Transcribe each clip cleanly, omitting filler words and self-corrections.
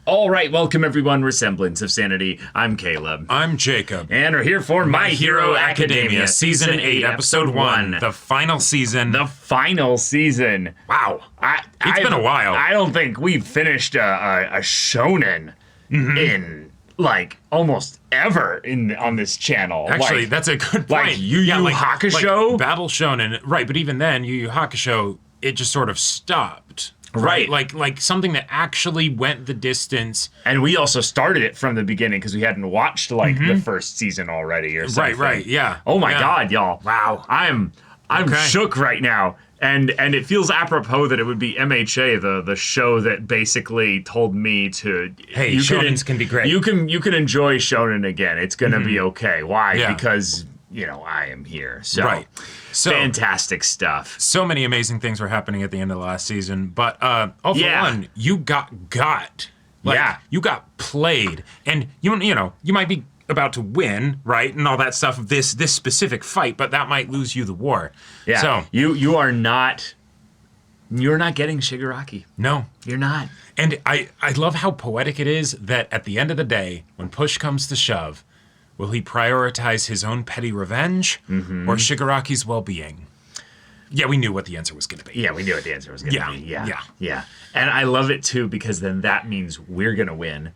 All right, welcome everyone. We're Semblance of Sanity. I'm Caleb. I'm Jacob. And we're here for My Hero Academia, Season 8, Episode 1. The final season. The final season. Wow. It's been a while. I don't think we've finished a shonen in, like, almost ever on this channel. Actually, like, that's a good point. Like Yu Yu Hakusho? Like Battle Shonen. Right, but even then, Yu Yu Hakusho, it just sort of stopped. Right. Like something that actually went the distance. And we also started it from the beginning because we hadn't watched like the first season already or something. Right, yeah. Oh my God, y'all. Wow. I'm shook right now. And it feels apropos that it would be MHA, the show that basically told me to shonens can be great. You can enjoy shonen again. It's gonna be okay. Why? Yeah. Because I am here. So Right. So fantastic stuff. So many amazing things were happening at the end of the last season, but for one, you got. You got played, and you might be about to win, right, and all that stuff of this specific fight, but that might lose you the war. Yeah. So you're not getting Shigaraki. No, you're not. And I love how poetic it is that at the end of the day, when push comes to shove, will he prioritize his own petty revenge or Shigaraki's well-being? Yeah, we knew what the answer was going to be. Yeah, we knew what the answer was going to be. Yeah. And I love it, too, because then that means we're going to win,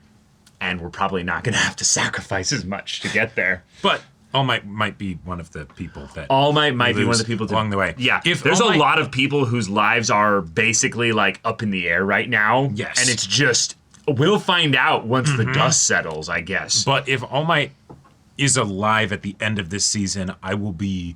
and we're probably not going to have to sacrifice as much to get there. But All Might be one of the people that All Might be one of the people along the way. Yeah, there's a lot of people whose lives are basically, like, up in the air right now. Yes. And it's just, we'll find out once the dust settles, I guess. But if All Might is alive at the end of this season, I will be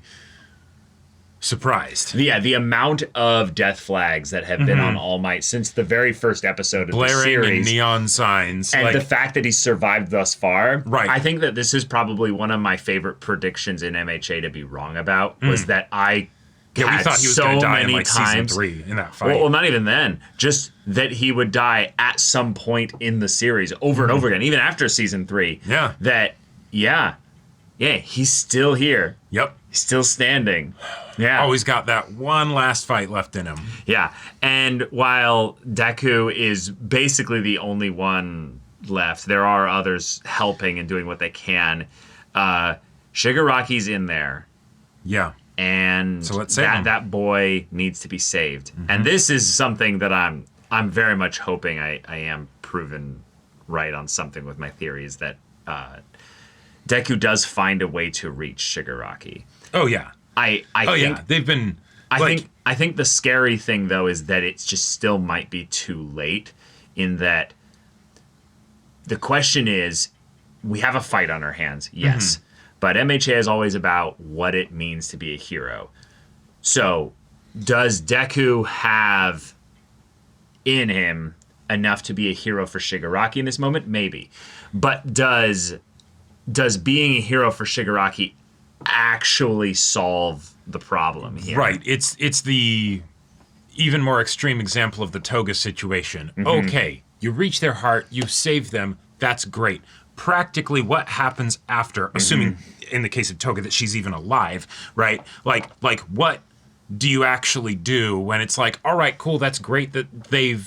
surprised. Yeah, the amount of death flags that have been on All Might since the very first episode of the series. Blaring in neon signs. And the fact that he's survived thus far. Right. I think that this is probably one of my favorite predictions in MHA to be wrong about, was that we thought he was going to die in like season 3 in that fight. Well, not even then. Just that he would die at some point in the series over and over again, even after season 3. Yeah. He's still here. Yep. He's still standing. Yeah. Oh, he's got that one last fight left in him. Yeah. And while Deku is basically the only one left, there are others helping and doing what they can. Shigaraki's in there. Yeah. And so let's save him. That boy needs to be saved. And this is something that I'm very much hoping I am proven right on something with my theories that Deku does find a way to reach Shigaraki. Oh yeah. I think they've been. I think the scary thing though is that it just still might be too late. In that, the question is, we have a fight on our hands, yes, but MHA is always about what it means to be a hero. So, does Deku have in him enough to be a hero for Shigaraki in this moment? Maybe, but does being a hero for Shigaraki actually solve the problem here? Right. It's the even more extreme example of the Toga situation. Okay, you reach their heart, you save them, that's great. Practically what happens after, assuming in the case of Toga that she's even alive, right? Like what do you actually do when it's like, all right, cool, that's great that they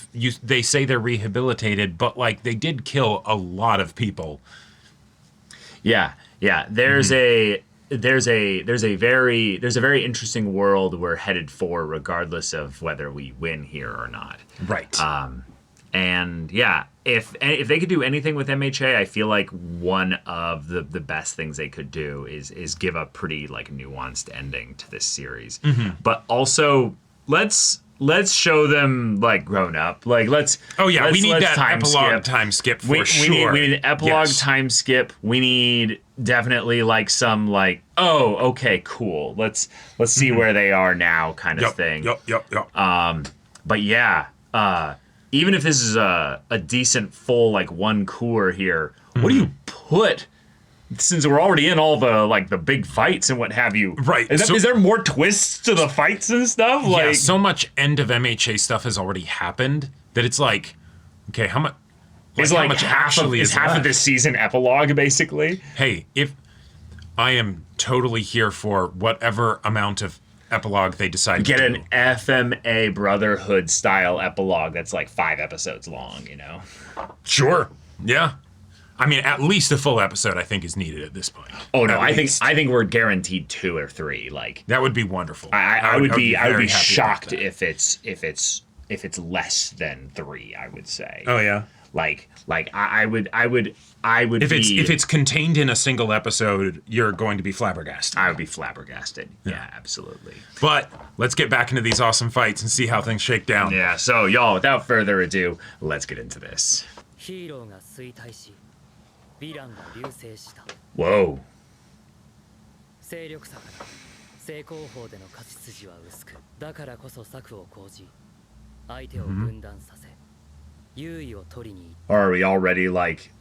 say they're rehabilitated, but like they did kill a lot of people. Yeah. There's a very interesting world we're headed for, regardless of whether we win here or not. Right. And yeah, if they could do anything with MHA, I feel like one of the best things they could do is give a pretty like nuanced ending to this series. But also let's show them like grown up. Like we need that epilogue time skip for sure. We need an epilogue time skip. We need definitely like some like, oh, okay, cool. Let's see where they are now kind of thing. Yep. But yeah, even if this is a decent full like one cour here, what do you put? Since we're already in all the like the big fights and what have you, right? Is there more twists to the fights and stuff? Yeah, so much end of MHA stuff has already happened that it's like, okay, how much? How much half of this season epilogue basically? Hey, if I am totally here for whatever amount of epilogue they decide Get to do. an FMA Brotherhood style epilogue that's like 5 episodes long, you know? Sure. Yeah. I mean, at least a full episode I think is needed at this point. Oh no, At I least. think we're guaranteed 2 or 3. Like That would be wonderful. I would be very happy shocked about that. if it's less than 3, I would say. Oh yeah. Like I would If it's contained in a single episode, you're going to be flabbergasted. I would be flabbergasted. Yeah, absolutely. But let's get back into these awesome fights and see how things shake down. Yeah, so y'all, without further ado, let's get into this. ヒーローが衰退しヴィランが流星した Whoa. 勢力差から正攻法での勝ち筋は薄くだからこそ策を講じ相手を分断させ優位を取りに Are we already like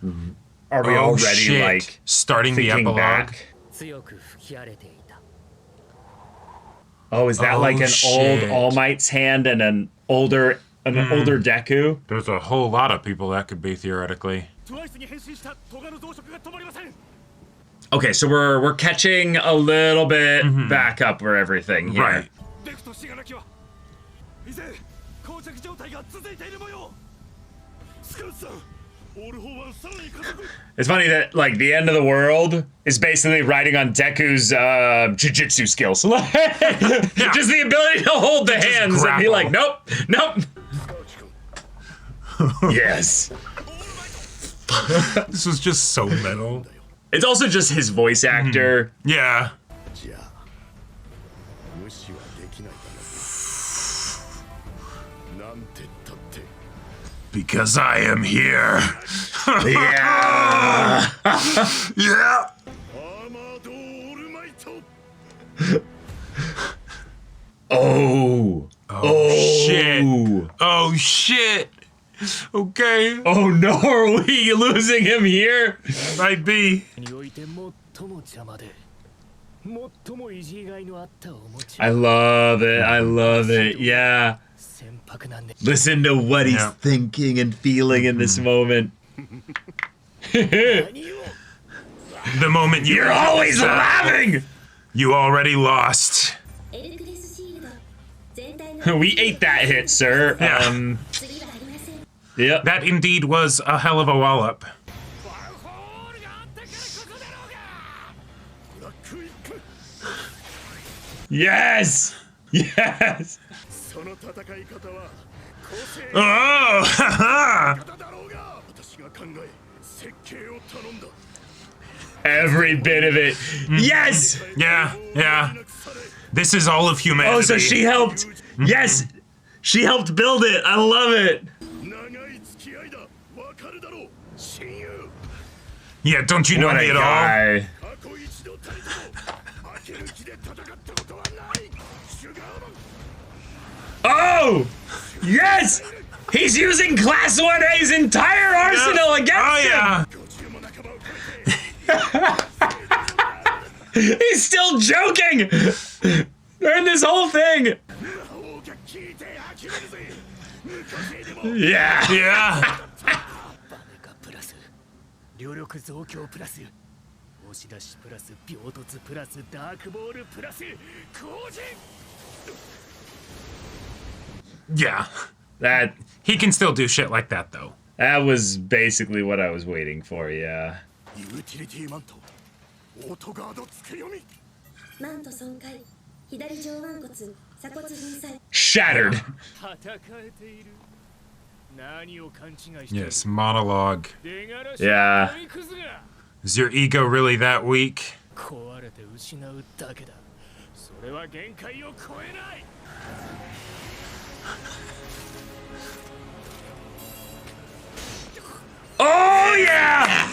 shit. like starting the thinking epilogue? back? 強く吹き荒れていた Oh, is that Oh, like an old shit. All Might's hand and an older Deku? There's a whole lot of people that could be theoretically. トワイスに変身したトガの増殖が止まりません Okay, so we're catching a little bit back up for everything here. Right. デクとシガナキは依然膠着状態が続いている模様スカウツさんオール4はさらに加速 It's funny that like the end of the world is basically riding on Deku's jujitsu skills. Just the ability to hold the hands and be grapple. like, nope, nope. Yes. This was just so metal. It's also just his voice actor. Yeah. じゃあ無視はできないだろうなんてったって Because I am here. Yeah. Yeah. アーマードオールマイト Oh. Shit. Oh shit. Okay. Oh no, are we losing him here? Might be. において最も邪魔で最もいじがいのあったおもち I love it. I love it. Yeah. 船舶なんで Listen to what he's Yeah. thinking and feeling in this moment. The moment you You're always laughing. You already lost. エルクレスシールド全体の We ate that hit, sir. Yeah. 次はありません Yep. That indeed was a hell of a wallop. バルホールがあったからこそだろうがブラックウィック Yes. Yes. その戦い方は公正 Oh, haha. 方だろうが私が考え設計を頼んだ Every bit of it. Yes. Yeah, yeah. This is all of humanity. Oh, so she helped. Yes. She helped build it. I love it. 長い付き合いだわかるだろう親友 Yeah, don't you know What me a at all? guy. 過去一度たりとも負ける気で戦ったことはないシュガーマン Oh. Yes. He's using Class 1A's entire arsenal against Oh, yeah. ご注も仲間を超えて him. He's still joking. During this whole thing. 魔王が聞いて呆れるぜ無個性でも Yeah. Yeah. バネカプラス両力増強プラス押し出しプラス病突プラスダークボールプラス後陣 Yeah. That He can still do shit like that, though. was basically what I was waiting for. Yeah. ユーティリティマントオートガードつけ読みマント損壊左上腕骨鎖骨粉砕 Shattered. 戦えている何を勘違いしている Yes, monologue. 出がらし Yeah. の追いクズが Is your ego really that weak? 壊れて失うだけだそれは限界を超えない Oh yeah.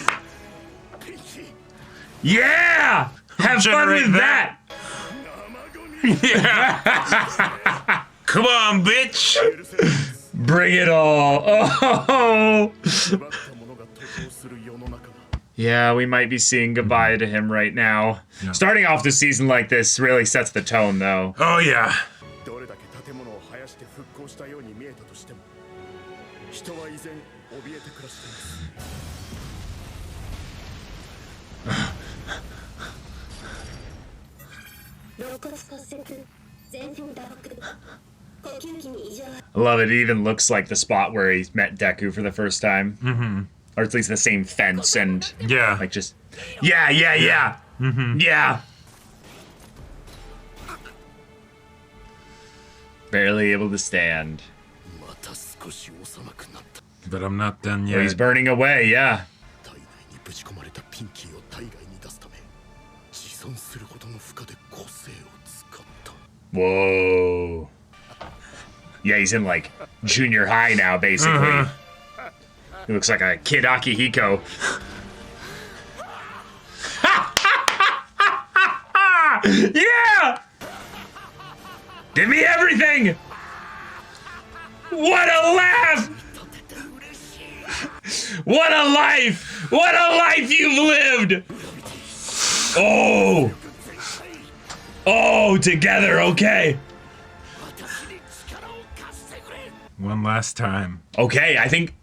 Yeah. Have fun Generate with that. that. Come on, bitch! Bring it all. Oh. 奪ったものが塗装する世の中だ Yeah, we might be saying goodbye to him right now. Yeah. Starting off the season like this really sets the tone, though. Oh, yeah. どれだけ建物を生やして復興したように見えたとしても人は依然怯えて暮らしています肋骨骨折全線打撲呼吸器に異常 I love it. It even looks like the spot where he met Deku for the first time. Mm-hmm. Or at least the same fence and Yeah. like just yeah. Mm-hmm. Yeah. Barely able to stand. また少し幼くなった But I'm not done Oh, he's yet. burning away, yeah. 体内にぶち込まれたピンキーを体外に出すため自損するほどの負荷で個性を使った Whoa. Yeah, he's in like junior high now, basically. He looks like a kid Akihiko. Yeah! Give me everything! What a laugh! What a life! What a life you've lived! Oh! Oh, together, okay. One last time. Okay, I think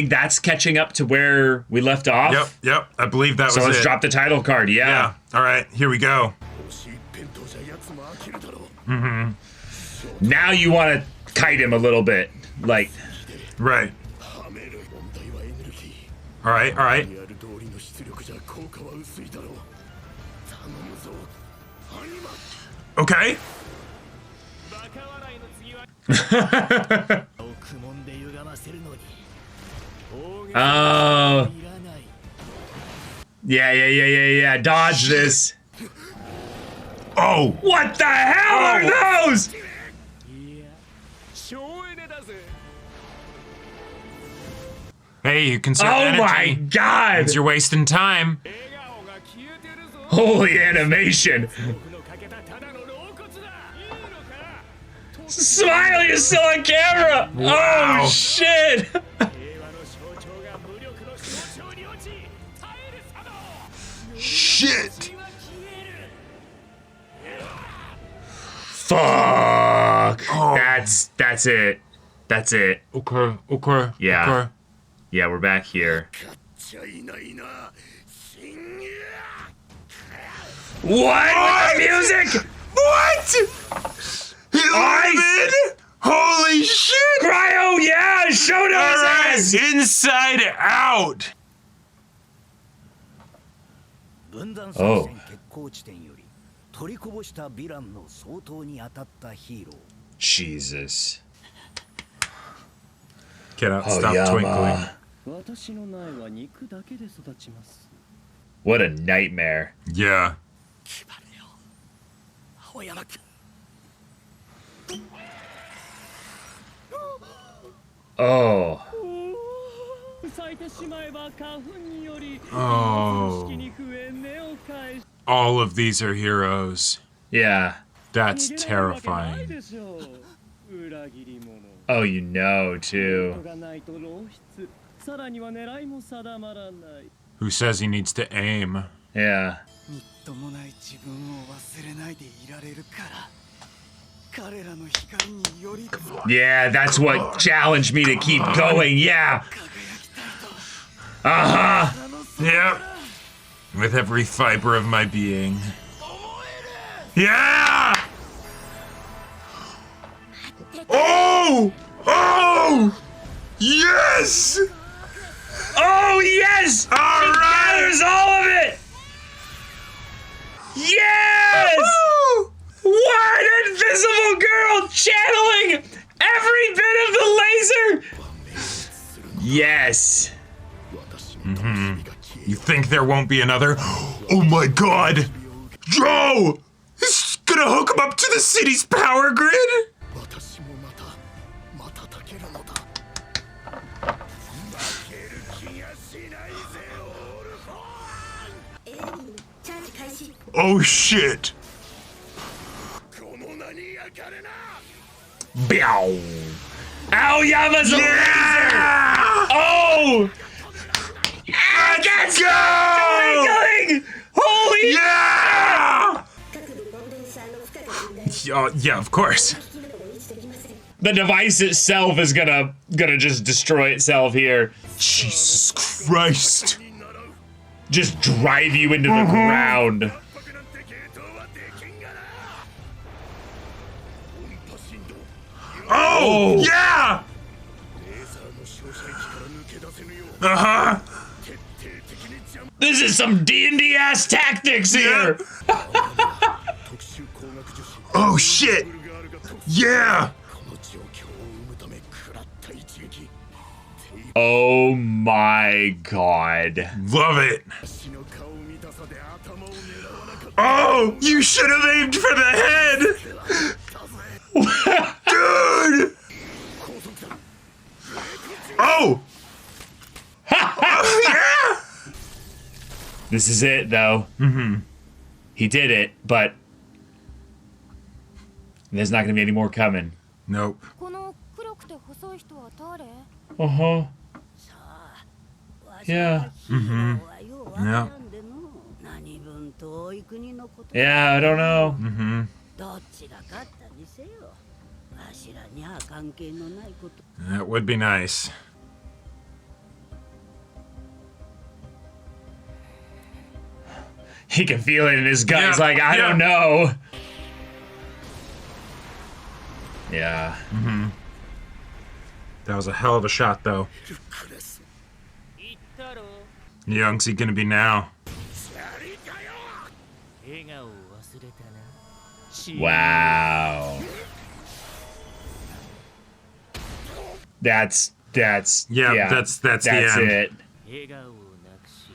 that's catching up to where we left off. Yep. I believe that So was let's it. drop the title card, yeah. Yeah. All right, here we go. 惜しい一辺倒じゃ奴も飽きるだろう Now you want to kite him a little bit. Like, Right. はめる問題はエネルギ All right. ーリアル通りの出力じゃ効果は薄いだろう頼むぞアニマ Okay. 苦悶で歪ませるのに oh. Yeah. Dodge this. Oh. What the hell are those? いや省エネだぜ Hey, you conserve Oh energy. my god! Means you're wasting time. 笑顔が消えてるぞ Holy animation. 僕のかけたただの老骨だいいのか Smile, you're still on camera! Wow. Oh shit! 平和の象徴が無力の象徴に落ち耐えるさの Shit. 血は消える Fuck. Oh. That's it. That's it. Okay. Yeah. Okay. Yeah, we're back here. 買っちゃいないな信玄 What? With the music? What? He lived? Holy shit! Cryo, yeah! Show to All right, his ass! inside out. 分断 Oh. 作戦決行地点より取りこぼしたヴィランの総統に当たったヒーロー Jesus. Get out, Oh, stop twinkling. Yama. 私の苗は肉だけで育ちます What a nightmare. Yeah. 決まるよ青山君 Oh. 咲いてしまえば花粉により Oh. 式に増え根を返し All of these are heroes. Yeah. That's 逃げられるわけない terrifying. でしょう裏切り者 Oh, you know, こ too. とがないと漏出さらには狙いも定まらない Who says he needs to aim? Yeah. みっともない自分を忘れないでいられるから彼らの光により Yeah, that's what challenged me to keep going. Yeah. 輝きたいと Uh huh. Yep. With every fiber of my being. Yeah! Oh! Oh! Yes! Oh, yes! All right! There's all of it! Yes! Woo! What? Invisible girl channeling every bit of the laser! Yes. 私の魂が消え You think there won't be another? Oh my god! Joe! He's gonna hook him up to the city's power grid? 私もまたたけるのだ負ける気がしないぜオールフォンエネルギーチャージ開始 Oh shit! この名にやかれな Bow. Aoyama's a laser! Yeah! Oh! Ah, let's go! Twinkling! Holy Yeah! 各部コンデンサーの負荷が分断 Yeah, of course. 機能を維持できません The device itself is gonna just destroy itself here. Jesus Christ. に習う Just drive you into the ground. 僕なんて系統はできんがな Oh, yeah. レーザーの照射域から抜け出せぬよう Uh-huh. 徹底的に邪魔 This is some D&D ass tactics here. 特殊光学樹脂 Oh, shit. ブルガールが特 Yeah. この状況を生むため食らった一撃 Oh my god. Love it. 死の顔見たさで頭を狙わなかった Oh, you should have aimed for the head. だぜ Dude. 高速だ Oh. Yeah. This is it, though. He did it, but there's not going to be any more coming. Nope. この黒くて細い人は誰？ Uh-huh. Yeah. Yeah. Yeah, I don't know. どっちが勝ったにせよ。わしらには関係のないこと。 That would be nice. He can feel it in his gut. Yeah, He's like, I yeah. don't know. Yeah. That was a hell of a shot, though. 言ったろ Young's he gonna be now? 笑顔を忘れたな Wow. That's Yeah, that's the end. it. 笑顔をなくし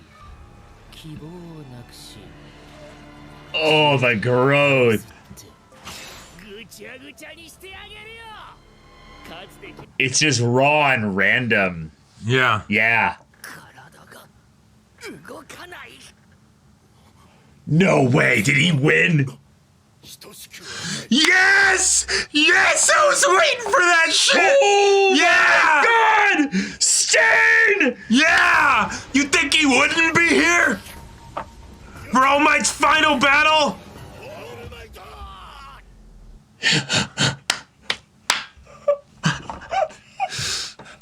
希望をなくし Oh, the growth. ぐちゃぐちゃにしてあげるよかつて It's just raw and random. Yeah. Yeah. 体が動かない No way. Did he win? 等しく Yes! Yes! I was waiting for that shit! Oh Yeah! my god! Stain! Yeah! You think he wouldn't be here? For All Might's final battle?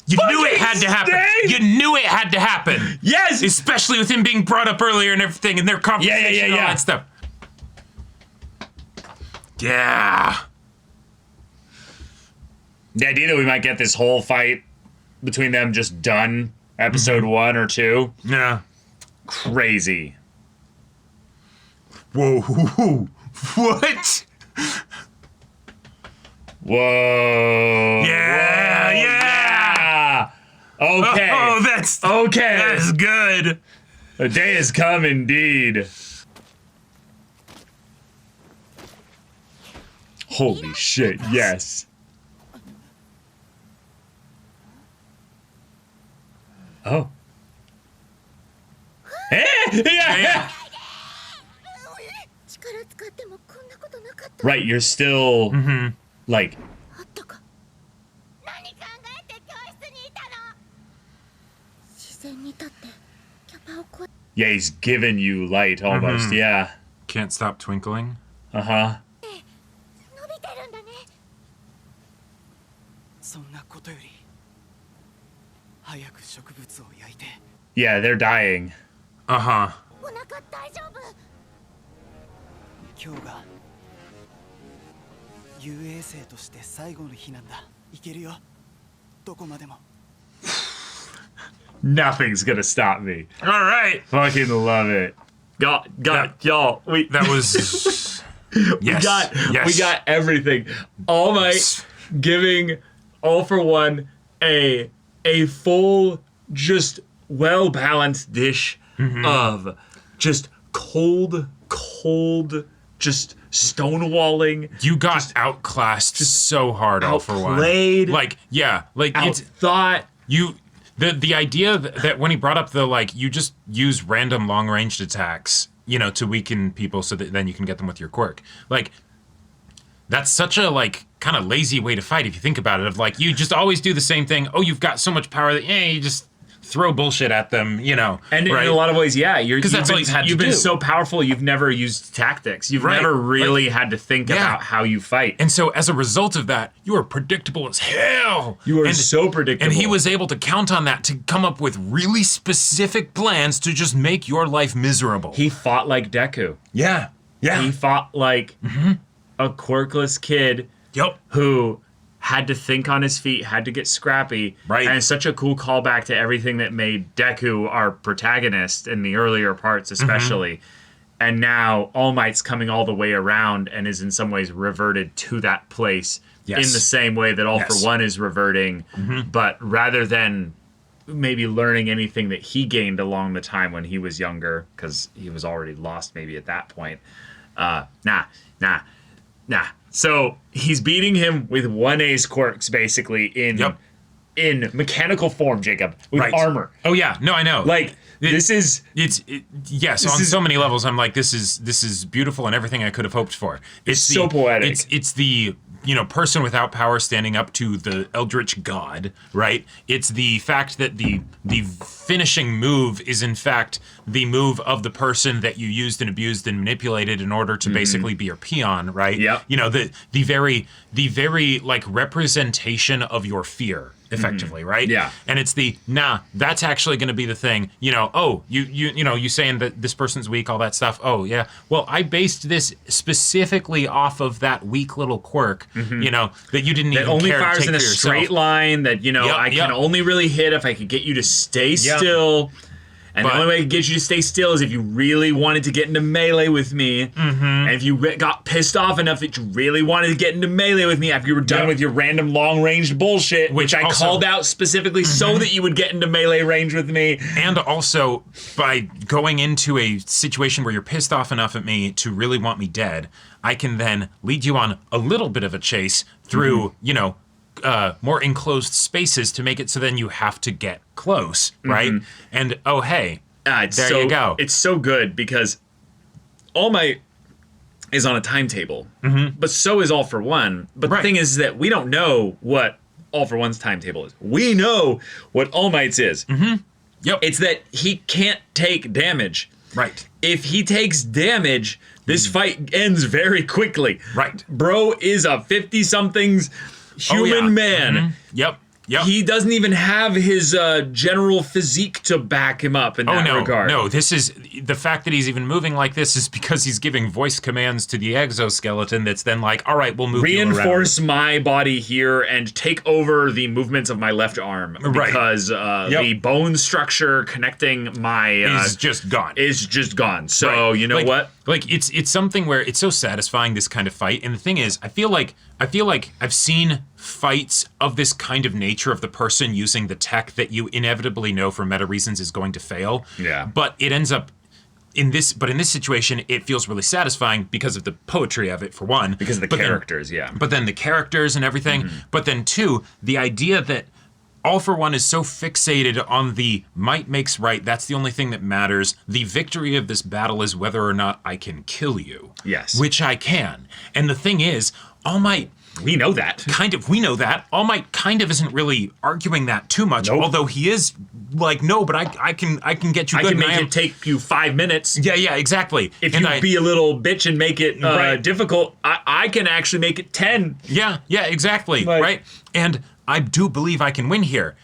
You knew it had to happen. Stain! You knew it had to happen. Yes! Especially with him being brought up earlier and everything and their conversation and all yeah. that stuff. Yeah. The idea that we might get this whole fight between them just done, episode 1 or 2, Yeah. crazy. Whoa. What? Whoa. Yeah, Whoa, yeah. Okay. Oh, that's Okay. That's good. The day has come indeed. Holy shit, yes. Oh. Eh? Yeah. 力使ってもこんなことなかった。 Right, you're still like あったか。何考えて教室にいたの？自然に立ってキャパを超え。 yeah, he's giving you light almost. Yeah. Can't stop twinkling. Uh-huh. 伸びてるんだね。そんなことより早く植物を焼いて Yeah, they're dying. Uh-huh. お腹大丈夫？今日が遊泳生として最後の日なんだ。いけるよ。どこまでも。 Nothing's gonna stop me. All right. Fucking love it. Y'all, we That was yes. we got everything. All Might Yes. giving All for One a full, just well balanced dish of just cold, just stonewalling. You got outclassed so hard, All for One. outplayed, Like, yeah, like it's Outthought. you. The idea that when he brought up the like, you just use random long ranged attacks, you know, to weaken people so that then you can get them with your quirk. Like, that's such a like kind of lazy way to fight if you think about it. Of like, you just always do the same thing. Oh, you've got so much power that you just throw bullshit at them, you know. And right? in a lot of ways, yeah, Because that's all he's had to you've been do. so powerful. You've never used tactics. You've Right. never really had to think Yeah. about how you fight. And so as a result of that, you are predictable as hell. You are And- so predictable. And he was able to count on that to come up with really specific plans to just make your life miserable. He fought like Deku. yeah. Yeah. He fought like a quirkless kid Yep. who had to think on his feet, had to get scrappy. Right. And it's such a cool callback to everything that made Deku our protagonist in the earlier parts, especially. And now All Might's coming all the way around and is in some ways reverted to that place in the same way that All for One is reverting. But rather than maybe learning anything that he gained along the time when he was younger, because he was already lost maybe at that point. Nah. So he's beating him with 1A's quirks, basically, in mechanical form, Jacob, with armor. Oh, yeah. No, I know. Like, yes, on so many levels, I'm like, this is beautiful and everything I could have hoped for. It's so poetic. It's the person without power standing up to the eldritch god, right? It's the fact that the finishing move is in fact the move of the person that you used and abused and manipulated in order to basically be your peon, right? Yep. The very like representation of your fear, effectively, right? Yeah. And it's that's actually going to be the thing. You saying that this person's weak, all that stuff. Oh yeah. Well, I based this specifically off of that weak little quirk, that you didn't even only care to fires take in a for straight yourself. line. That I can only really hit if I could get you to stay still. And the only way I could get you to stay still is if you really wanted to get into melee with me. And if you got pissed off enough that you really wanted to get into melee with me after you were done with your random long-range bullshit, which I called out specifically so that you would get into melee range with me. And also, by going into a situation where you're pissed off enough at me to really want me dead, I can then lead you on a little bit of a chase through, more enclosed spaces to make it so then you have to get close, right? And there you go. It's so good because All Might is on a timetable, but so is All for One. But the thing is that we don't know what All for One's timetable is. We know what All Might's is. Yep. It's that he can't take damage. Right. If he takes damage, this fight ends very quickly. Right. Bro is a 50-somethings human man. Yep. He doesn't even have his general physique to back him up in that regard. No, this is the fact that he's even moving like this is because he's giving voice commands to the exoskeleton that's then like, all right, we'll move reinforce my body here and take over the movements of my left arm. Because the bone structure connecting my is just gone. So you know what? Like it's something where it's so satisfying, this kind of fight. And the thing is, I feel like I've seen fights of this kind of nature of the person using the tech that you inevitably know for meta reasons is going to fail. Yeah. But it ends up in this situation, it feels really satisfying because of the poetry of it, for one. Because of the characters, But then the characters and everything. But then two, the idea that All for One is so fixated on the might makes right, that's the only thing that matters. The victory of this battle is whether or not I can kill you. Yes. Which I can. And the thing is, All Might... We know that. We know that. All Might kind of isn't really arguing that too much, although he is like, no, but I can get you good. I can make it take you 5 minutes. Yeah, exactly. If you be a little bitch and make it difficult, I can actually make it 10. Yeah, exactly, right? And I do believe I can win here.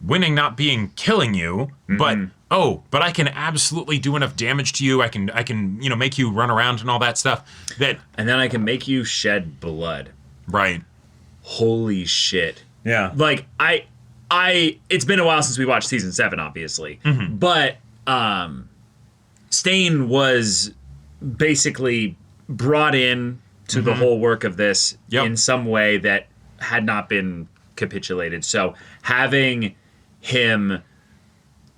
Winning not being killing you, but I can absolutely do enough damage to you. I can make you run around and all that stuff. And then I can make you shed blood. Right. Holy shit. Yeah. Like it's been a while since we watched season 7, obviously. But Stain was basically brought in to the whole work of this in some way that had not been capitulated. So having him,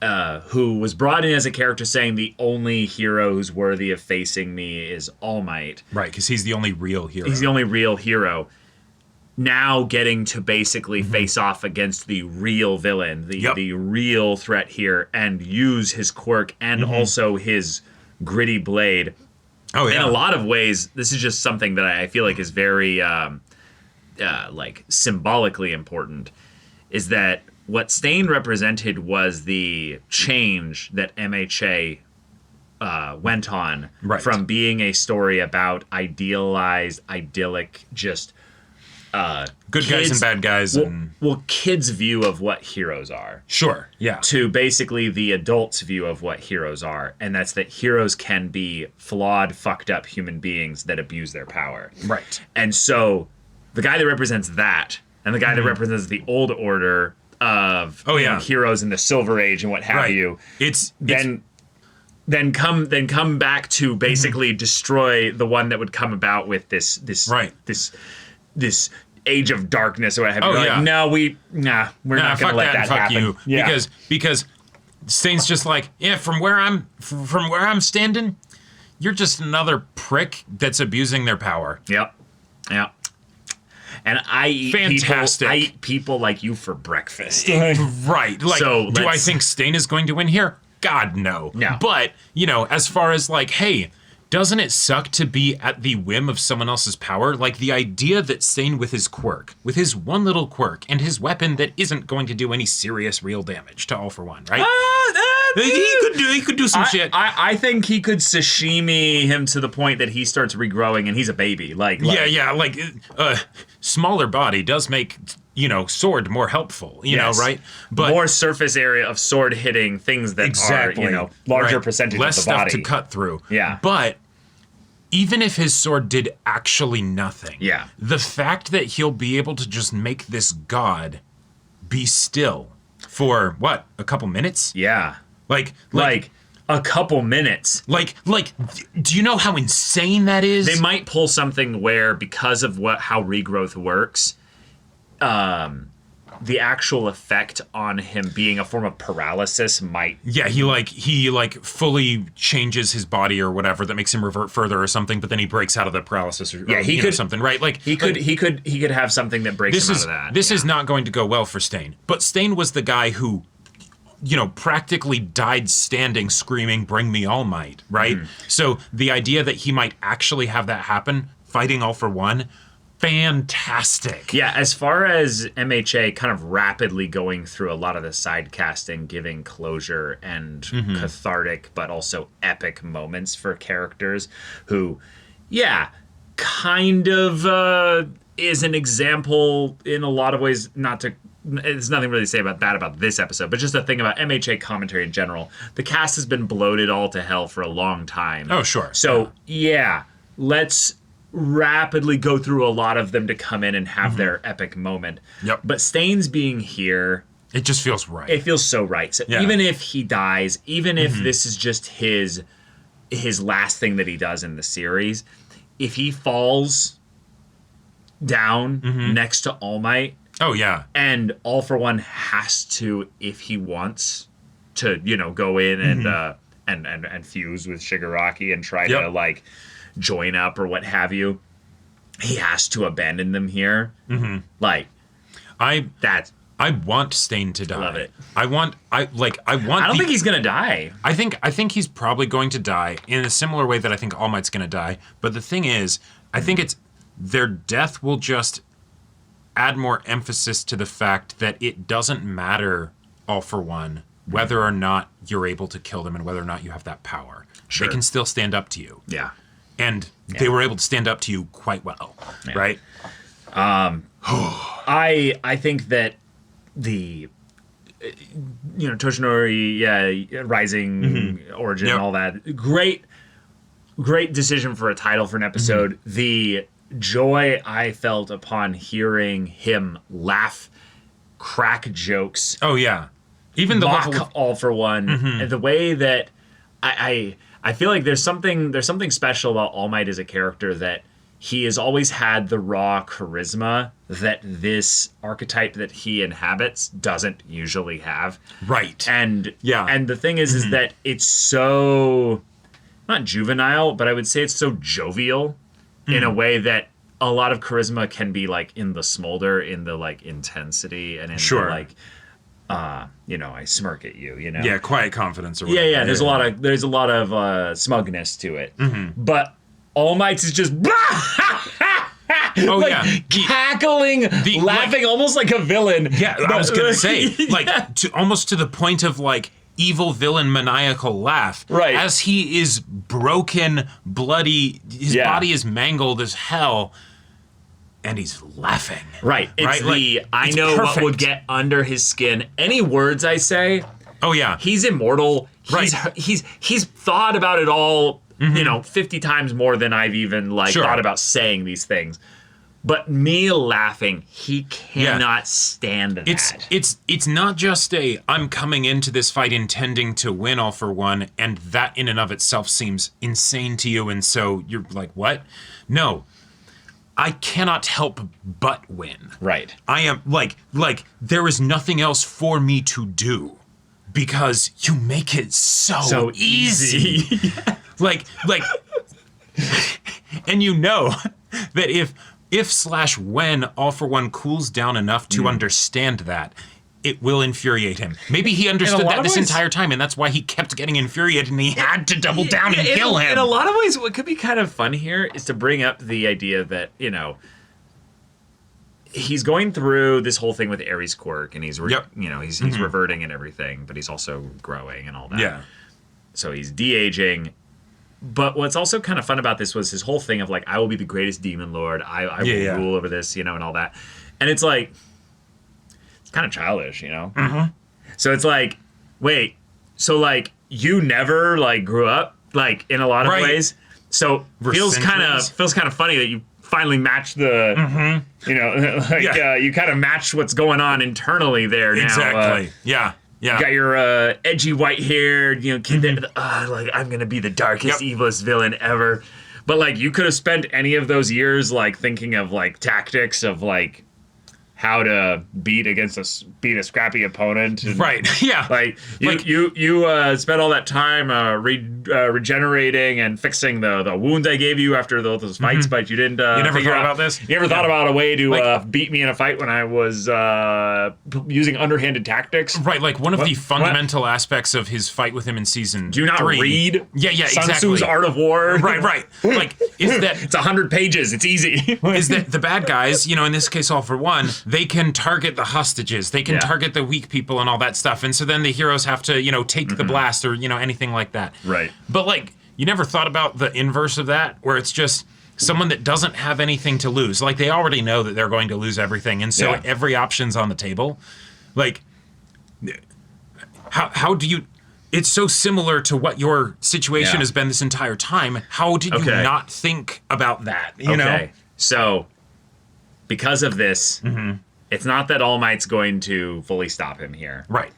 who was brought in as a character saying the only hero who's worthy of facing me is All Might. Right, because he's the only real hero. He's the only real hero. Now getting to basically face off against the real villain, the real threat here, and use his quirk and also his gritty blade. Oh, yeah. In a lot of ways, this is just something that I feel like is very like symbolically important, is that what Stain represented was the change that MHA went on from being a story about idealized, idyllic, just good guys and bad guys. Well, kids' view of what heroes are. Sure, yeah. To basically the adults' view of what heroes are. And that's that heroes can be flawed, fucked up human beings that abuse their power. Right. And so the guy that represents that and the guy that represents the old order of heroes in the Silver Age and what have you. Then come back to basically destroy the one that would come about with this Age of Darkness or what have you. Like, no, we're not gonna let that happen. You. Because Stane's just like, from where I'm standing, you're just another prick that's abusing their power. Yep. And I eat people like you for breakfast. Right. Like, so do I think Stain is going to win here? God, no. But, as far as like, hey, doesn't it suck to be at the whim of someone else's power? Like the idea that Stain with his quirk, with his one little quirk and his weapon that isn't going to do any serious real damage to All For One, right? He could do some shit. I think he could sashimi him to the point that he starts regrowing and he's a baby. Like smaller body does make sword more helpful, you know, right? But more surface area of sword hitting things that are, larger percentage less of the body. Stuff to cut through. Yeah. But even if his sword did actually nothing, the fact that he'll be able to just make this god be still for what, a couple minutes? Yeah. Like a couple minutes. Like, do you know how insane that is? They might pull something where, because of how regrowth works, the actual effect on him being a form of paralysis might. Yeah, he fully changes his body or whatever that makes him revert further or something, but then he breaks out of the paralysis or he could something, right? Like he could have something that breaks him out of that. This is not going to go well for Stain. But Stain was the guy who practically died standing screaming, "Bring me All Might," right? So the idea that he might actually have that happen, fighting All For One, fantastic. Yeah, as far as MHA kind of rapidly going through a lot of the side casting, giving closure and cathartic but also epic moments for characters who, kind of is an example in a lot of ways. There's nothing really to say about this episode, but just a thing about MHA commentary in general. The cast has been bloated all to hell for a long time. Oh, sure. So, let's rapidly go through a lot of them to come in and have their epic moment. Yep. But Stain's being here, it just feels right. It feels so right. So even if he dies, even if this is just his last thing that he does in the series, if he falls down next to All Might, and All For One has to, if he wants to, go in and fuse with Shigaraki and try to join up or what have you, he has to abandon them here. I want Stain to die. Love it. I don't think he's gonna die. I think he's probably going to die in a similar way that I think All Might's gonna die. But the thing is, I think their death will just add more emphasis to the fact that it doesn't matter, All For One, whether or not you're able to kill them and whether or not you have that power. Sure. They can still stand up to you. Yeah. And they were able to stand up to you quite well, right? I think that the Toshinori rising origin and all that, great decision for a title for an episode. The joy I felt upon hearing him laugh, crack jokes. Oh yeah, even the mock All For One, and the way that I feel like there's something special about All Might as a character, that he has always had the raw charisma that this archetype that he inhabits doesn't usually have. Right. And the thing is that it's so, not juvenile, but I would say it's so jovial in a way that a lot of charisma can be in the smolder, in the intensity, and in the I smirk at you, Yeah, quiet confidence or whatever. Yeah, there's a lot of smugness to it. But All Might's is just cackling, laughing, almost like a villain. Yeah, I was gonna say, almost to the point of evil villain maniacal laugh. Right. As he is broken, bloody, his body is mangled as hell, and he's laughing. Right. It's I know perfect. What would get under his skin. Any words I say. Oh yeah. He's immortal. He's thought about it all, 50 times more than I've even thought about saying these things. But me laughing, he cannot stand that. It's not just I'm coming into this fight intending to win all for one, and that in and of itself seems insane to you, and so you're like, what? No. I cannot help but win. Right. I am like there is nothing else for me to do because you make it so easy. like and you know that if/when All for One cools down enough to understand that, it will infuriate him. Maybe he understood that this entire time, and that's why he kept getting infuriated, and he had to double down and kill him. In a lot of ways, what could be kind of fun here is to bring up the idea that, he's going through this whole thing with Ares quirk, and he's reverting and everything, but he's also growing and all that. Yeah. So he's de-aging. But what's also kind of fun about this was his whole thing of like, I will be the greatest demon lord. I will rule over this, and all that. And it's like, it's kind of childish, Mm-hmm. So it's like, wait, so like you never like grew up like in a lot of ways. So feels kind of funny that you finally match the, you kind of match what's going on internally there now. Exactly. Yeah. You got your edgy white hair, kid that, like, I'm going to be the darkest, evilest villain ever. But, like, you could have spent any of those years, like, thinking of, like, tactics of, like, how to beat a scrappy opponent. And, right, yeah. Like, you spent all that time regenerating and fixing the wounds I gave you after those fights, but you didn't you never thought about this? You never thought about a way to beat me in a fight when I was using underhanded tactics? Right, like one of the fundamental aspects of his fight with him in season 3. Do you not read? Yeah, Sun exactly. Tzu's Art of War? Right. Like, is that... It's 100 pages. It's easy. Is that the bad guys, in this case, All for One, they can target the hostages, they can target the weak people and all that stuff, and so then the heroes have to, take the blast or, anything like that. Right. But, like, you never thought about the inverse of that, where it's just someone that doesn't have anything to lose. Like, they already know that they're going to lose everything, and so every option's on the table. Like, how do you... It's so similar to what your situation has been this entire time. How did you not think about that, you know? So... Because of this, it's not that All Might's going to fully stop him here. Right.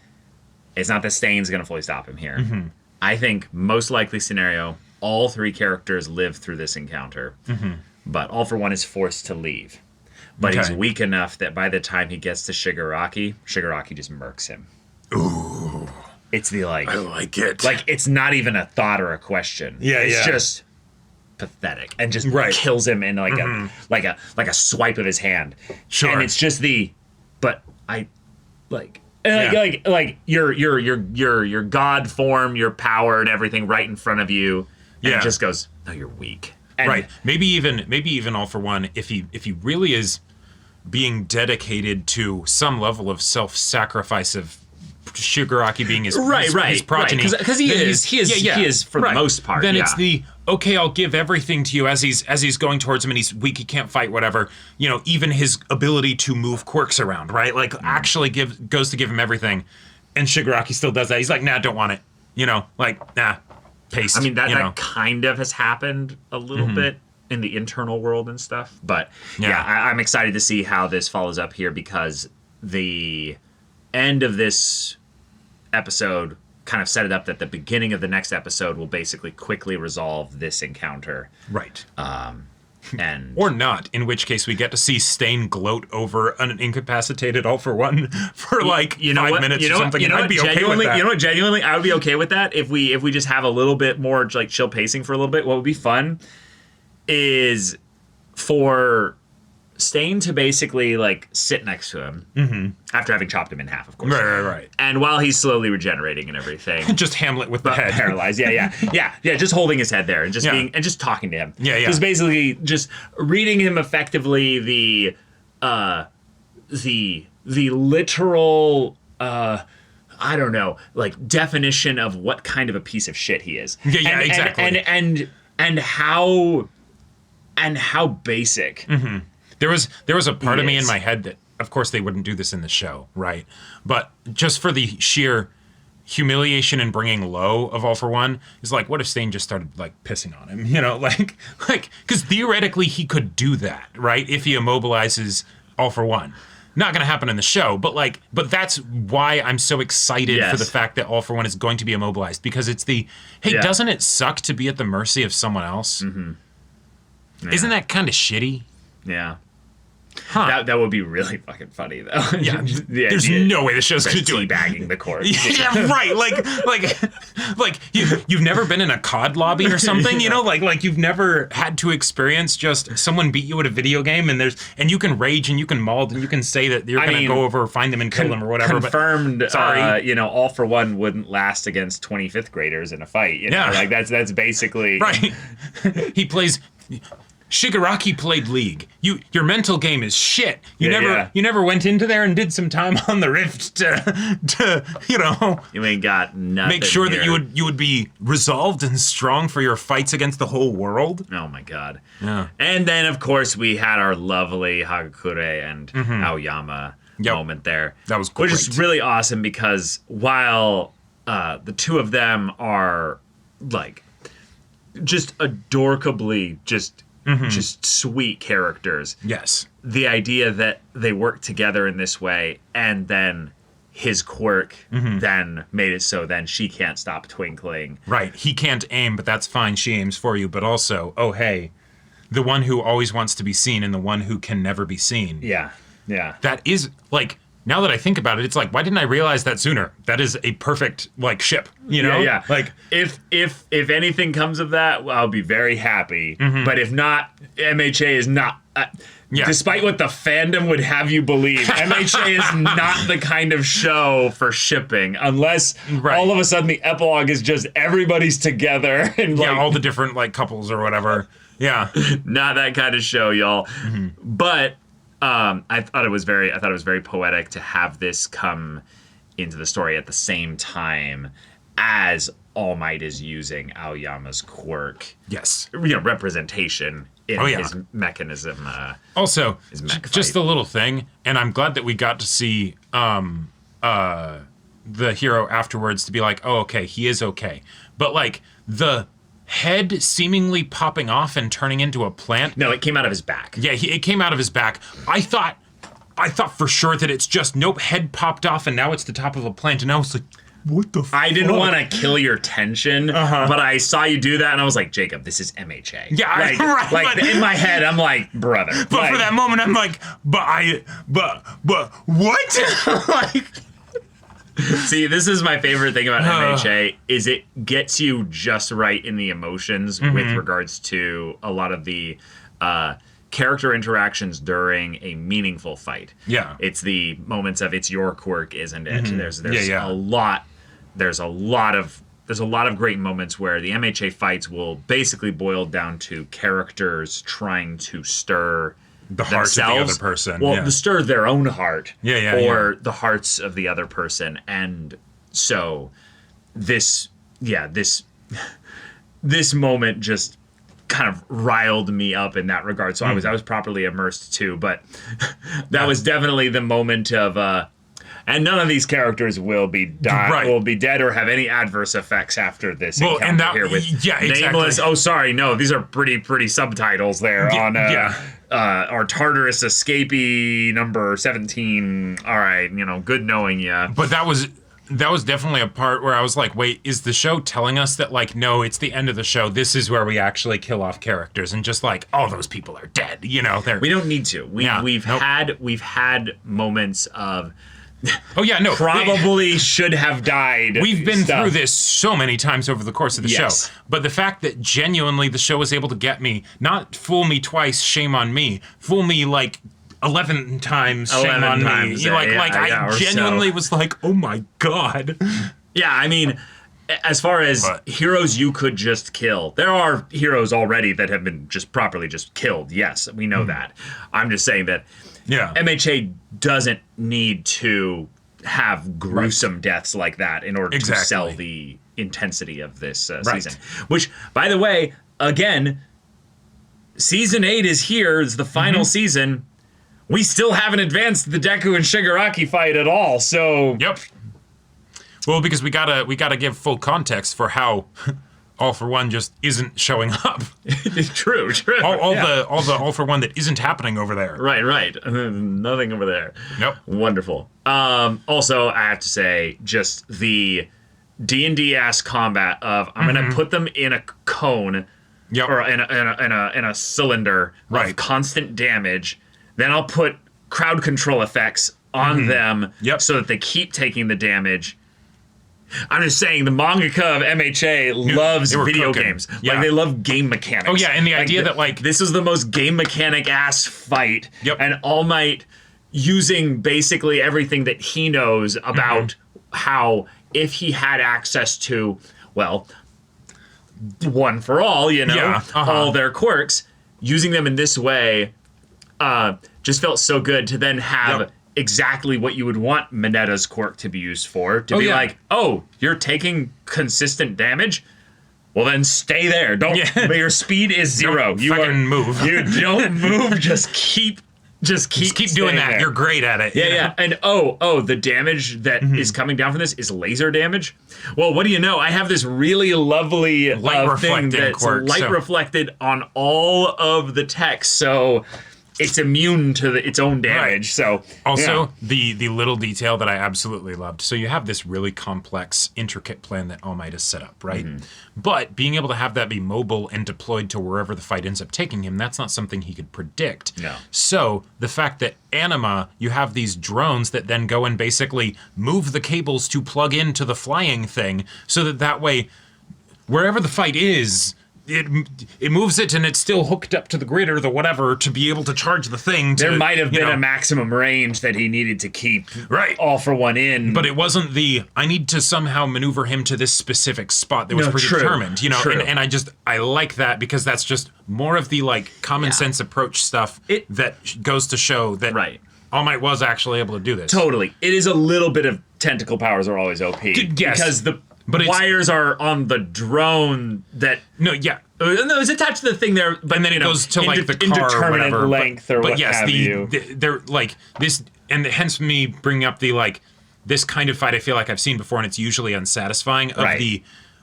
It's not that Stain's going to fully stop him here. I think most likely scenario, all 3 characters live through this encounter. But All for One is forced to leave. But he's weak enough that by the time he gets to Shigaraki just murks him. Ooh. It's the like... I like it. Like, it's not even a thought or a question. It's just... pathetic and just kills him in like a swipe of his hand. Sure. And it's just your god form, your power and everything right in front of you. And it just goes, no, you're weak. And Maybe even All for One, if he really is being dedicated to some level of self-sacrifice of Shigaraki being his progeny, because he is for the most part. Then it's the I'll give everything to you as he's going towards him and he's weak, he can't fight, whatever. Even his ability to move quirks around, right? Like actually goes to give him everything, and Shigaraki still does that. He's like, nah, don't want it. Paste. I mean that kind of has happened a little bit in the internal world and stuff, but I'm excited to see how this follows up here because the end of this episode kind of set it up that the beginning of the next episode will basically quickly resolve this encounter. Right. And or not, in which case we get to see Stain gloat over an incapacitated All for One for 5 minutes or something. I'd be okay with that. Genuinely, I would be okay with that if we just have a little bit more like chill pacing for a little bit. What would be fun is for Stain to basically like sit next to him after having chopped him in half, of course. Right. And while he's slowly regenerating and everything, just Hamlet with the head paralyzed. Yeah. Just holding his head there and just being and just talking to him. Yeah. Just basically just reading him effectively the literal I don't know, like definition of what kind of a piece of shit he is. Yeah, exactly. And how basic. There was a part of me in my head that, of course, they wouldn't do this in the show, right? But just for the sheer humiliation and bringing low of All for One is like, what if Stain just started like pissing on him? You know, like because theoretically he could do that, right? If he immobilizes All for One. Not going to happen in the show, but that's why I'm so excited for the fact that All for One is going to be immobilized, because it's doesn't it suck to be at the mercy of someone else? Mm-hmm. Yeah. Isn't that kind of shitty? Yeah. Huh. That would be really fucking funny, though. Yeah, there's no way the show's going to do it. Teabagging the corpse. Yeah, right. Like you've never been in a COD lobby or something, you know? Like you've never had to experience just someone beat you at a video game, and you can rage and you can maul and you can say that you're going to go over, find them and kill them or whatever. Confirmed. But, sorry, All for One wouldn't last against 25th graders in a fight. You know? Yeah, like that's basically right. He plays. Shigaraki played League. Your mental game is shit. You never went into there and did some time on the Rift to you ain't got nothing. Make sure here. that you would be resolved and strong for your fights against the whole world. Oh my god. Yeah. And then of course we had our lovely Hagakure and Aoyama moment there. That was great. Which is really awesome because while the two of them are like just adorably just sweet characters. Yes. The idea that they work together in this way, and then his quirk then made it so then she can't stop twinkling. Right. He can't aim, but that's fine. She aims for you. But also, oh, hey, the one who always wants to be seen and the one who can never be seen. Yeah. Yeah. That is, like, now that I think about it, it's like, why didn't I realize that sooner? That is a perfect, like, ship, you know? Yeah. Like, if anything comes of that, well, I'll be very happy. But if not, MHA is not... Despite what the fandom would have you believe, MHA is not the kind of show for shipping, unless all of a sudden the epilogue is just everybody's together and like all the different like couples or whatever. Yeah, not that kind of show, y'all. But I thought it was very poetic to have this come into the story at the same time as All Might is using Aoyama's quirk. Yes, representation. His mechanism. Also, his mech just fight. the little thing, and I'm glad that we got to see the hero afterwards to be like, oh, okay, he is okay. But like the head seemingly popping off and turning into a plant. No, it came out of his back. Yeah, it came out of his back. I thought for sure that it's just head popped off and now it's the top of a plant, and I was like, what the fuck? I didn't want to kill your tension, but I saw you do that, and I I was like, Jacob, this is MHA. Yeah, right. In my head, I'm like, brother. But for that moment, I'm like, but what? Like, see, this is my favorite thing about MHA, is it gets you just right in the emotions with regards to a lot of the character interactions during a meaningful fight. Yeah. It's the moments of it's your quirk, isn't it? There's a lot of great moments where the MHA fights will basically boil down to characters trying to stir the heart of the other person. Well, to stir their own heart. Or the hearts of the other person. And so this moment just kind of riled me up in that regard. So I was properly immersed too, but that was definitely the moment of and none of these characters will be dead or have any adverse effects after this encounter here with Nameless. Exactly. Oh, sorry, no, these are pretty subtitles there on our Tartarus escapee number 17. All right, good knowing you. But that was definitely a part where I was like, wait, is the show telling us that, like, no, it's the end of the show. This is where we actually kill off characters and just like, all those people are dead. We don't need to. We've had moments of probably should have died. We've been through this so many times over the course of the show. But the fact that genuinely the show was able to get me, not fool me twice, shame on me, fool me like 11 times, shame on me. I genuinely was like, oh my god. Yeah, I mean, as far as heroes you could just kill, there are heroes already that have been just properly just killed. Yes, we know that. I'm just saying that MHA doesn't need to have gruesome deaths like that in order to sell the intensity of this season. Which, by the way, again, season 8 is here. It's the final season. We still haven't advanced the Deku and Shigaraki fight at all, so... Yep. Well, because we gotta give full context for how All for One just isn't showing up. True. All the All for One that isn't happening over there. Right. Nothing over there. Nope. Wonderful. Also, I have to say, just the D&D-ass combat of I'm gonna put them in a cone, or in a cylinder of constant damage. Then I'll put crowd control effects on them so that they keep taking the damage. I'm just saying the mangaka of MHA loves video games. Yeah. Like, they love game mechanics. Oh, yeah, and the idea that, like... This is the most game mechanic-ass fight. And All Might using basically everything that he knows about how if he had access to, well, One for All, all their quirks, using them in this way just felt so good to then have... exactly what you would want Minetta's quirk to be used for. To be like, oh, you're taking consistent damage? Well, then stay there. Don't. But your speed is 0. You fucking move. You don't move. Just keep doing that. There. You're great at it. Yeah. And the damage that is coming down from this is laser damage. Well, what do you know? I have this really lovely thing that's reflected on all of the text. So it's immune to its own damage. So also the little detail that I absolutely loved. So you have this really complex, intricate plan that All Might has set up, right? But being able to have that be mobile and deployed to wherever the fight ends up taking him, that's not something he could predict. No. So the fact that Anima, you have these drones that then go and basically move the cables to plug into the flying thing, so that way, wherever the fight is, it moves it and it's still hooked up to the grid or the whatever to be able to charge the thing. There might have been a maximum range that he needed to keep All for One in. But it wasn't I need to somehow maneuver him to this specific spot that was predetermined. True. And I like that because that's just more of the like common sense approach stuff that goes to show that All Might was actually able to do this. Totally. It is a little bit of tentacle powers are always OP. Because the wires are on the drone that... No, it's attached to the thing there, but and then it goes to like the car indeterminate or whatever. length or what have you. They're like this, and hence me bringing up the like this kind of fight. I feel like I've seen before, and it's usually unsatisfying.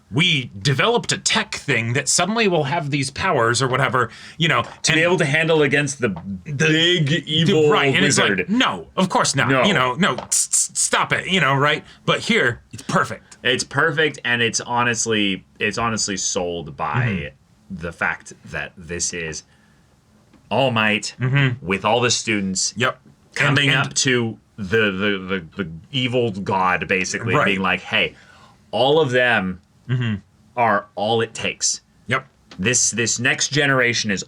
We developed a tech thing that suddenly will have these powers or whatever, to be able to handle against the big evil and wizard. It's like, no, of course not. No, stop it. Right? But here, it's perfect. It's perfect, and it's honestly sold by the fact that this is All Might with all the students. Coming up to the evil god, basically being like, hey, all of them are all it takes. This next generation is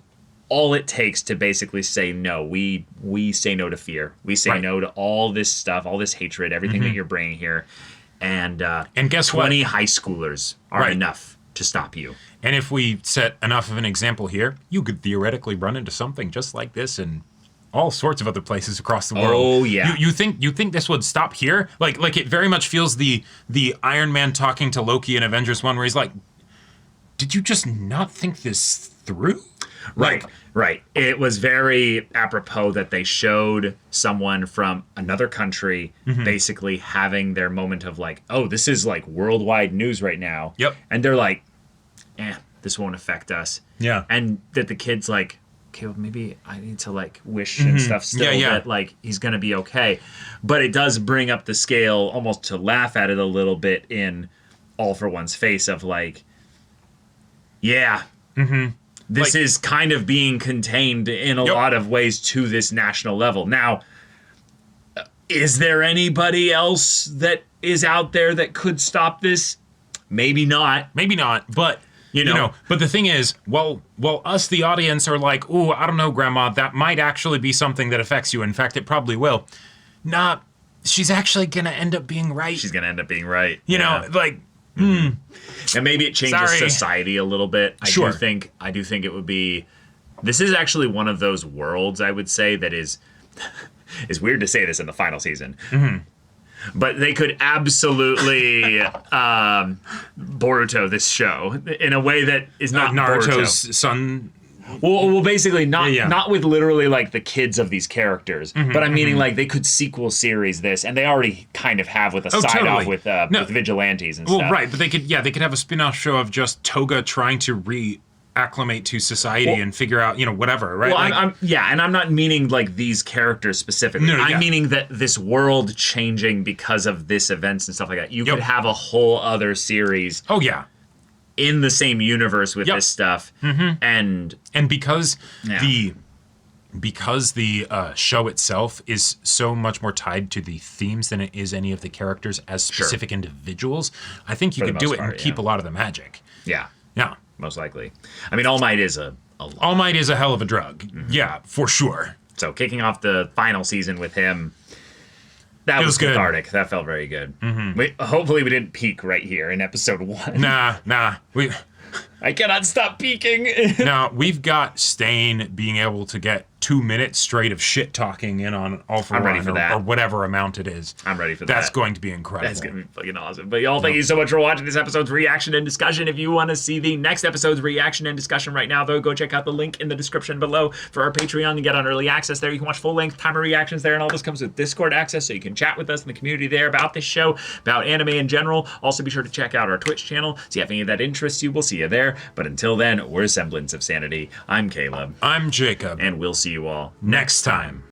all it takes to basically say no. We say no to fear. We say no to all this stuff, all this hatred, everything that you're bringing here. And guess 20 what? high schoolers are enough to stop you. And if we set enough of an example here, you could theoretically run into something just like this in all sorts of other places across the world. Oh yeah. You think this would stop here? Like it very much feels the Iron Man talking to Loki in Avengers 1 where he's like, did you just not think this through? Right. It was very apropos that they showed someone from another country basically having their moment of like, oh, this is like worldwide news right now. And they're like, this won't affect us. And that the kid's like, okay, well, maybe I need to like wish and stuff still that like he's going to be okay. But it does bring up the scale almost to laugh at it a little bit in All for One's face of like, this is kind of being contained in a lot of ways to this national level. Now, is there anybody else that is out there that could stop this? Maybe not. But but the thing is, while us, the audience, are like, ooh, I don't know, Grandma, that might actually be something that affects you. In fact, it probably will. Nah, she's actually gonna end up being right. She's gonna end up being right. And maybe it changes society a little bit. I do think it would be. This is actually one of those worlds, I would say, that is weird to say this in the final season. But they could absolutely Boruto this show in a way that is not Naruto's Boruto. son. Well, basically not Yeah. not with literally like the kids of these characters, but I'm meaning like they could sequel series this, and they already kind of have with a side totally. off with vigilantes and Well, stuff. right, but they could have a spin-off show of just Toga trying to reacclimate to society and figure out, whatever, right? Well, Like, and I'm not meaning like these characters specifically. No, I'm yeah. meaning that this world changing because of this events and stuff like that. You Yep. could have a whole other series oh yeah. in the same universe with Yep. this stuff, and because Yeah. the show itself is so much more tied to the themes than it is any of the characters as specific individuals, I think you For the could do most it and part, keep yeah. a lot of the magic. yeah, Yeah. most likely. I mean, All Might is a lot. All Might is a hell of a drug. Yeah, for sure. So kicking off the final season with him, that It was was good. cathartic. That felt very good. Hopefully we didn't peak right here in episode 1. Nah. I cannot stop peaking. Now, we've got Stain being able to get 2 minutes straight of shit talking in on All for I'm One ready for that. or whatever amount it is. I'm ready for That's that. going to be incredible. That's going to be fucking awesome. But y'all, thank you so much for watching this episode's reaction and discussion. If you want to see the next episode's reaction and discussion right now, though, go check out the link in the description below for our Patreon. You get on early access there. You can watch full-length timer reactions there, and all this comes with Discord access, so you can chat with us in the community there about this show, about anime in general. Also, be sure to check out our Twitch channel, see if any of that interests you. We'll see you there. But until then, we're Semblance of Sanity. I'm Caleb, I'm Jacob. and we'll see you all Next time.